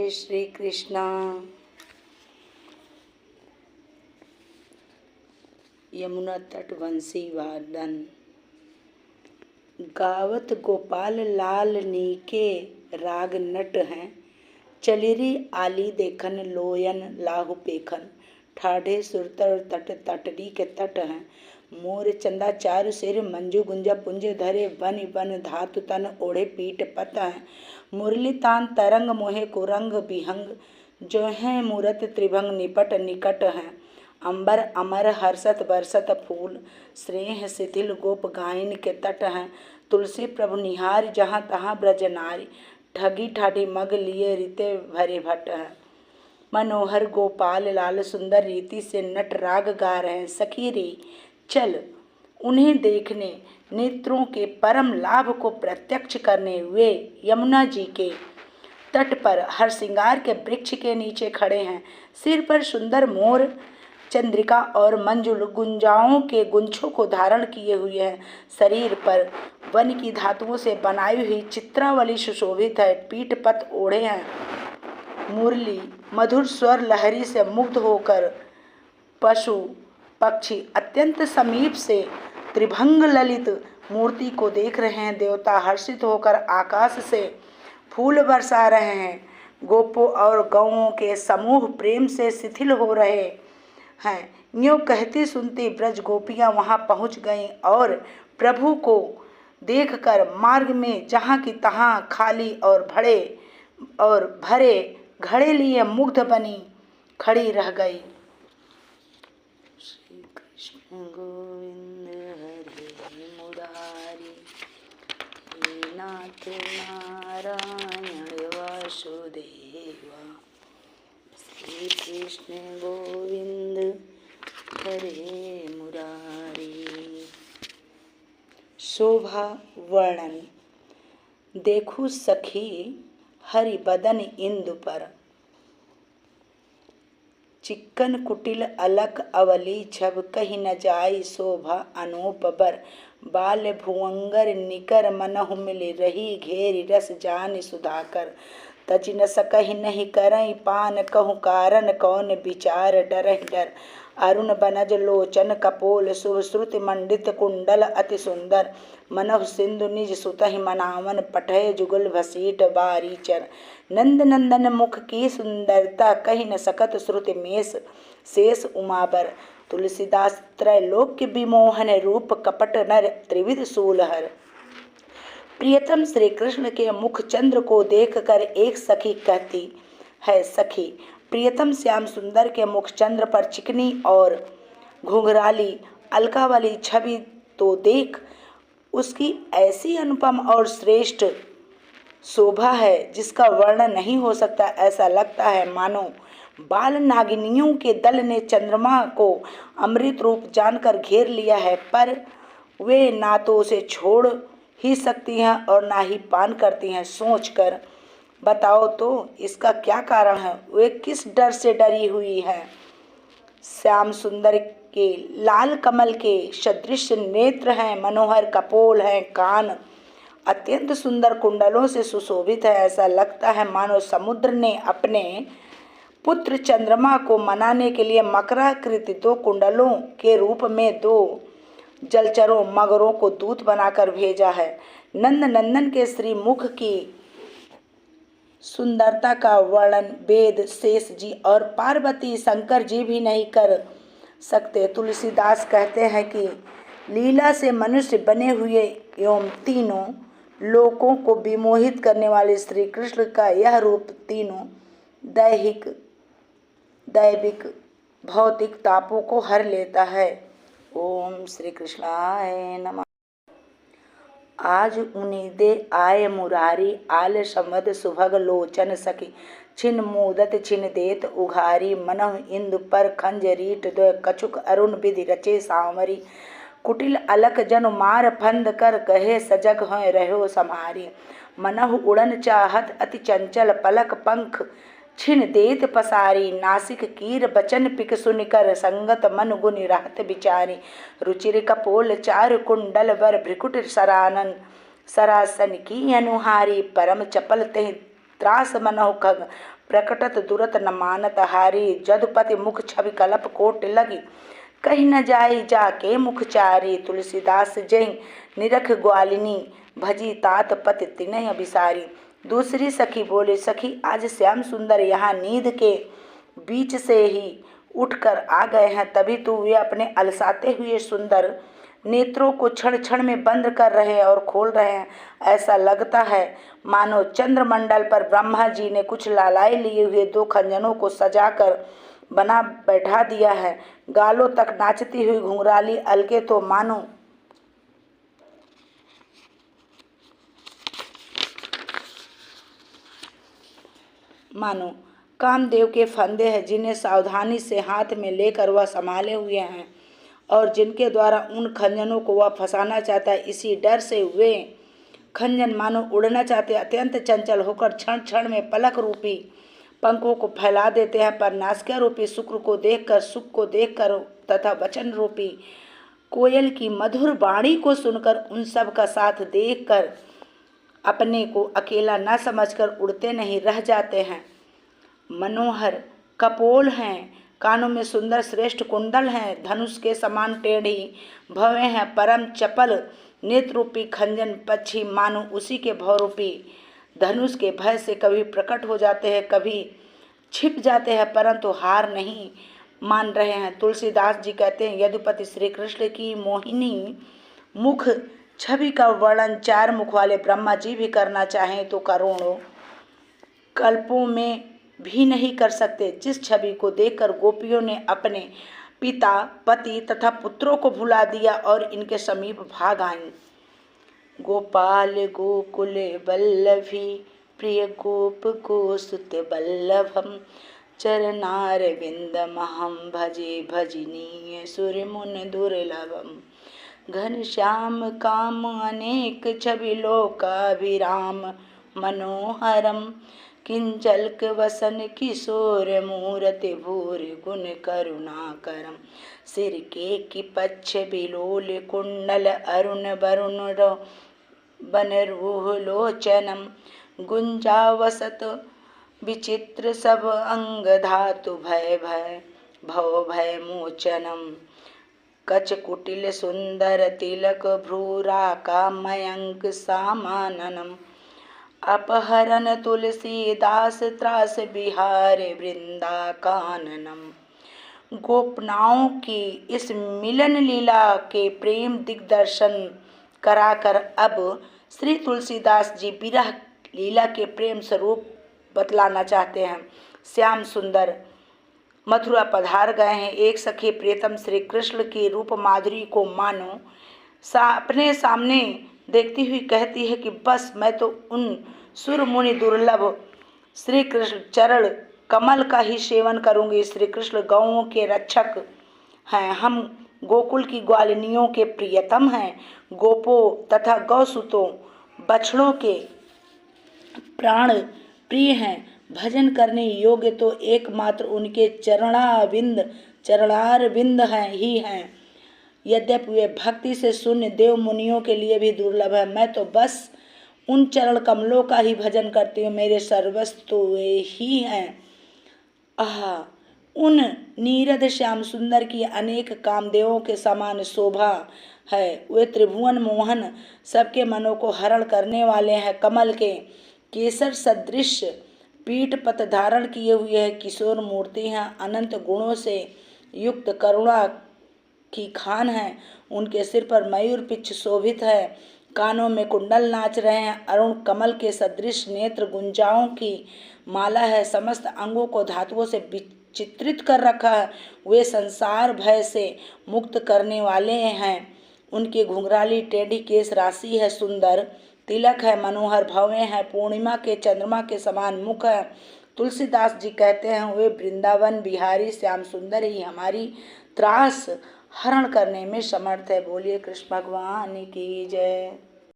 जय श्री कृष्णा। यमुना तट वंशी वादन। गावत गोपाल लाल नीके राग नट हैं। चलिरी आली देखन लोयन लाहु पेखन। ठाढ़े सुरतर तट तटडी के तट हैं। मोर चंदा चारु सिर मंजू गुंजा पुंज धरे बन बन धातु तन ओढ़े पीठ पत हैं। मुरली तान तरंग मोहे कुरंग बिहंग जो हैं मूरत त्रिभंग निपट निकट हैं। अंबर अमर हर्षत बरसत फूल स्नेह शिथिल गोप गायन के तट हैं। तुलसी प्रभु निहार जहाँ तहाँ ब्रज नारी ठगी ठाठी मग लिए रीते भरे भट्ट हैं। मनोहर गोपाल लाल सुंदर रीति से नट राग गा रहे हैं। सखी रे चल उन्हें देखने, नेत्रों के परम लाभ को प्रत्यक्ष करने वे यमुना जी के तट पर हर श्रृंगार के वृक्ष के नीचे खड़े हैं। सिर पर सुंदर मोर चंद्रिका और मंजुल गुंजाओं के गुंछों को धारण किए हुए हैं। शरीर पर वन की धातुओं से बनाई हुई चित्रावली सुशोभित है। पीठ पत ओढ़े हैं। मुरली मधुर स्वर लहरी से मुग्ध होकर पशु पक्षी अत्यंत समीप से त्रिभंग ललित मूर्ति को देख रहे हैं। देवता हर्षित होकर आकाश से फूल बरसा रहे हैं। गोपों और गौओं के समूह प्रेम से शिथिल हो रहे हैं। यूँ कहती सुनती ब्रज गोपियाँ वहाँ पहुँच गईं और प्रभु को देखकर मार्ग में जहाँ की तहाँ खाली और भरे घड़े लिए मुग्ध बनी खड़ी रह गई। श्री कृष्ण गोविंद हरे मुरारी हे नाथ नारायण वासुदेवा। श्री कृष्ण गोविंद हरे मुरारी। शोभा वर्णन। देखू सखी हरि बदन इंदु पर। चिक्कन कुटिल अलक अवली छब कही न जाई शोभा अनूप बर। बाल भुवंगर निकर मनहु मिल रही घेरी रस जान सुधाकर। तज न सकहि नहीं करई पान कहु कारण कौन विचार डरहि डर। अरुण बनज लोचन कपोल शुभ श्रुति मंडित कुंडल अति सुंदर। मनहु सिंधु निज सुतहि मनावन पठय जुगल भसीट बारीचर। नंद नंदन मुख की सुंदरता कही न सकत श्रुति मेष शेष उमाबर। तुलसीदास त्रैलोक्य विमोहन रूप कपट नर त्रिविध शूलहर। प्रियतम श्री कृष्ण के मुख चंद्र को देखकर एक सखी कहती है, सखी प्रियतम श्याम सुंदर के मुख चंद्र पर चिकनी और घुंघराली अलका वाली छवि तो देख। उसकी ऐसी अनुपम और श्रेष्ठ शोभा है जिसका वर्णन नहीं हो सकता। ऐसा लगता है मानो बाल नागिनियों के दल ने चंद्रमा को अमृत रूप जानकर घेर लिया है, पर वे ना तो उसे छोड़ ही सकती हैं और ना ही पान करती हैं। सोच कर बताओ तो इसका क्या कारण है। वे किस डर से डरी हुई हैं। श्याम सुंदर के लाल कमल के सदृश नेत्र हैं। मनोहर कपोल हैं। कान अत्यंत सुंदर कुंडलों से सुशोभित है। ऐसा लगता है मानो समुद्र ने अपने पुत्र चंद्रमा को मनाने के लिए मकराकृति 2 कुंडलों के रूप में 2 जलचरों मगरों को दूत बनाकर भेजा है। नंद नंदन के श्री मुख की सुंदरता का वर्णन वेद शेष जी और पार्वती शंकर जी भी नहीं कर सकते। तुलसीदास कहते हैं कि लीला से मनुष्य बने हुए एवं तीनों लोकों को विमोहित करने वाले श्री कृष्ण का यह रूप तीनों दैविक भौतिक तापों को हर लेता है। ओम श्री कृष्णाय नमः। आज उन्नीदे आय मुरारी आल संवद सुभग लोचन सखी। छिन मोदत छिन देत उघारी मनहु इंदु पर खंजरीट द्वय कछुक अरुण विधि रचे सांवरी। कुटिल अलक जन मार फंद कर कहे सजग हैं रहो समारी। मनहु उड़न चाहत अति चंचल पलक पंख छिन देत पसारी। नासिक कीर बचन पिक सुनिकर संगत मन गुण रहत विचारी। रुचिर कपोल चारु कुंडल वर भ्रिकुट सरासन की अनुहारी। परम चपल तेह त्रास मनहु खग प्रकटत दुरत न मानत हारी। जदुपति मुख छवि कलप कोट लगी कही न जाई जाके मुखचारी। तुलसीदास जय निरख ग्वालिनी भजी तात पति तिनय अभिसारी। दूसरी सखी बोले सखी आज श्याम सुंदर यहाँ नींद के बीच से ही उठकर आ गए हैं, तभी तो वे अपने अलसाते हुए सुंदर नेत्रों को क्षण क्षण में बंद कर रहे हैं और खोल रहे हैं। ऐसा लगता है मानो चंद्रमंडल पर ब्रह्मा जी ने कुछ लालाई लिए हुए दो खंजनों को सजाकर बना बैठा दिया है। गालों तक नाचती हुई घुंघराली अलके तो मानो कामदेव के फंदे हैं, जिन्हें सावधानी से हाथ में लेकर वह संभाले हुए हैं और जिनके द्वारा उन खंजनों को वह फंसाना चाहता है। इसी डर से वे खंजन मानो उड़ना चाहते, अत्यंत चंचल होकर क्षण क्षण में पलक रूपी पंखों को फैला देते हैं, पर नासिका रूपी शुक्र को देखकर, सुख को देखकर तथा वचन रूपी कोयल की मधुर वाणी को सुनकर, उन सब का साथ देखकर अपने को अकेला न समझकर उड़ते नहीं रह जाते हैं। मनोहर कपोल हैं, कानों में सुंदर श्रेष्ठ कुंडल हैं, धनुष के समान टेढ़ी भवें हैं, परम चपल नेत्र रूपी खंजन पक्षी मानो उसी के भवरूपी धनुष के भय से कभी प्रकट हो जाते हैं, कभी छिप जाते हैं, परंतु हार नहीं मान रहे हैं। तुलसीदास जी कहते हैं, यदुपति श्री कृष्ण की मोहिनी मुख छवि का वर्णन चार मुख वाले ब्रह्मा जी भी करना चाहें तो करोड़ों कल्पों में भी नहीं कर सकते। जिस छवि को देखकर गोपियों ने अपने पिता, पति तथा पुत्रों को भुला दिया और इनके समीप भाग आईं। गोपाल गोकुल वल्लभी प्रिय गोप गोसुत वल्लभम चरणारविंदमहं भजे भजनीय सुरमुन दुर्लभम। घनश्याम काम अनेक छवि लोकाभिराम मनोहरम किंचल्क वसन किशोर मूर्ति भूर गुण करुणाकरम। सिर के की पक्ष बिलोल कुंडल अरुण वरुण बनरूह लोचनम। गुंजावसत विचित्र सब अंग धातु भय भय भव भय मोचनम। कच कुटिल सुंदर तिलक भ्रूराका मयंक सामाननम। अपहरण तुलसीदास त्रास बिहार वृंदा काननम। गोपनाओं की इस मिलन लीला के प्रेम दिग्दर्शन कराकर अब श्री तुलसीदास जी विरह लीला के प्रेम स्वरूप बतलाना चाहते हैं। श्याम सुंदर मथुरा पधार गए हैं। एक सखी प्रियतम श्री कृष्ण की रूप माधुरी को मानो अपने सामने देखती हुई कहती है कि बस मैं तो उन सुर मुनि दुर्लभ श्री कृष्ण चरण कमल का ही सेवन करूंगी। श्री कृष्ण गौओं के रक्षक हैं, हम गोकुल की ग्वालिनियों के प्रियतम हैं। गोपों तथा गौसुतों बछड़ों के प्राण प्रिय हैं। भजन करने योग्य तो एकमात्र उनके चरणारविंद हैं ही हैं। यद्यपि वे भक्ति से शून्य देव मुनियों के लिए भी दुर्लभ है, मैं तो बस उन चरण कमलों का ही भजन करती हूँ। मेरे सर्वस्व तो वे ही हैं। उन नीरद श्याम सुंदर की अनेक कामदेवों के समान शोभा है। वे त्रिभुवन मोहन सबके मनों को हरण करने वाले हैं। कमल के केसर सदृश पीठ पत धारण किए हुए है। किशोर मूर्ति हैं, अनंत गुणों से युक्त करुणा की खान है। उनके सिर पर मयूर पिच्छ शोभित है, कानों में कुंडल नाच रहे हैं। अरुण कमल के सदृश नेत्र गुंजाओं की माला है। समस्त अंगों को धातुओं से विचित्रित कर रखा है। वे संसार भय से मुक्त करने वाले हैं। उनकी घुंघराली टेढ़ी केश राशि है, सुंदर तिलक है, मनोहर भवें हैं, पूर्णिमा के चंद्रमा के समान मुख है। तुलसीदास जी कहते हैं, वे वृंदावन बिहारी श्याम सुंदर ही हमारी त्रास हरण करने में समर्थ है। बोलिए कृष्ण भगवान की जय।